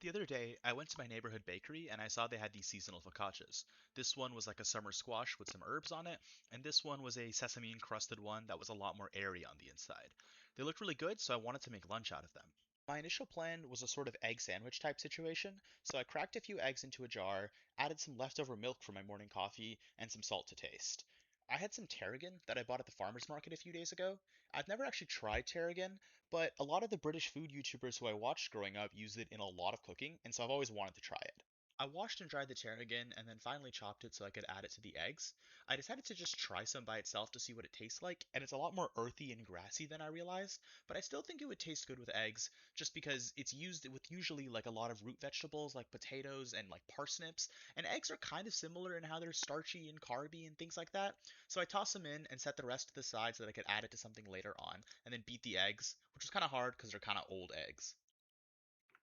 The other day, I went to my neighborhood bakery and I saw they had these seasonal focaccias. This one was like a summer squash with some herbs on it, and this one was a sesame encrusted one that was a lot more airy on the inside. They looked really good, so I wanted to make lunch out of them. My initial plan was a sort of egg sandwich type situation, so I cracked a few eggs into a jar, added some leftover milk for my morning coffee, and some salt to taste. I had some tarragon that I bought at the farmer's market a few days ago. I've never actually tried tarragon, but a lot of the British food YouTubers who I watched growing up used it in a lot of cooking, and so I've always wanted to try it. I washed and dried the tarragon and then finally chopped it so I could add it to the eggs. I decided to just try some by itself to see what it tastes like, and it's a lot more earthy and grassy than I realized, but I still think it would taste good with eggs just because it's used with usually like a lot of root vegetables like potatoes and like parsnips, and eggs are kind of similar in how they're starchy and carby and things like that. So I tossed them in and set the rest to the side so that I could add it to something later on, and then beat the eggs, which was kind of hard because they're kind of old eggs.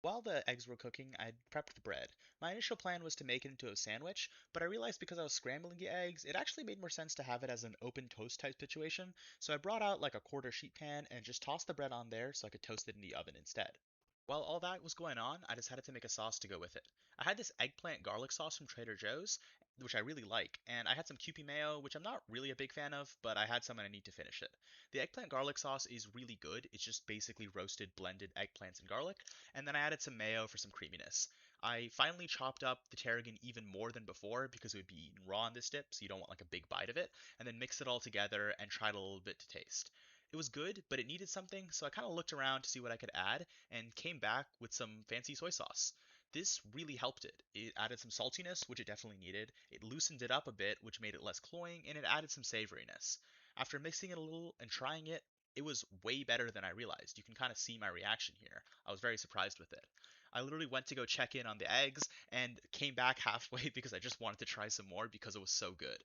While the eggs were cooking, I would prepped the bread. My initial plan was to make it into a sandwich, but I realized because I was scrambling the eggs, it actually made more sense to have it as an open toast type situation, so I brought out like a quarter sheet pan and just tossed the bread on there so I could toast it in the oven instead. While all that was going on, I decided to make a sauce to go with it. I had this eggplant garlic sauce from Trader Joe's, which I really like, and I had some Kewpie mayo, which I'm not really a big fan of, but I had some and I need to finish it. The eggplant garlic sauce is really good. It's just basically roasted blended eggplants and garlic, and then I added some mayo for some creaminess. I finally chopped up the tarragon even more than before because it would be eaten raw in this dip, so you don't want like a big bite of it, and then mixed it all together and tried a little bit to taste. It was good, but it needed something, so I kind of looked around to see what I could add and came back with some fancy soy sauce. This really helped it. It added some saltiness, which it definitely needed. It loosened it up a bit, which made it less cloying, and it added some savoriness. After mixing it a little and trying it, it was way better than I realized. You can kind of see my reaction here. I was very surprised with it. I literally went to go check in on the eggs and came back halfway because I just wanted to try some more because it was so good.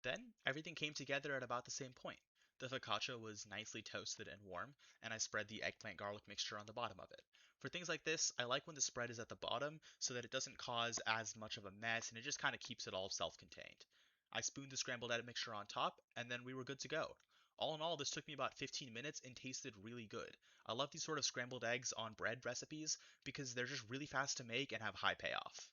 Then everything came together at about the same point. The focaccia was nicely toasted and warm, and I spread the eggplant garlic mixture on the bottom of it. For things like this, I like when the spread is at the bottom so that it doesn't cause as much of a mess and it just kind of keeps it all self contained. I spooned the scrambled egg mixture on top, and then we were good to go. All in all, this took me about 15 minutes and tasted really good. I love these sort of scrambled eggs on bread recipes because they're just really fast to make and have high payoff.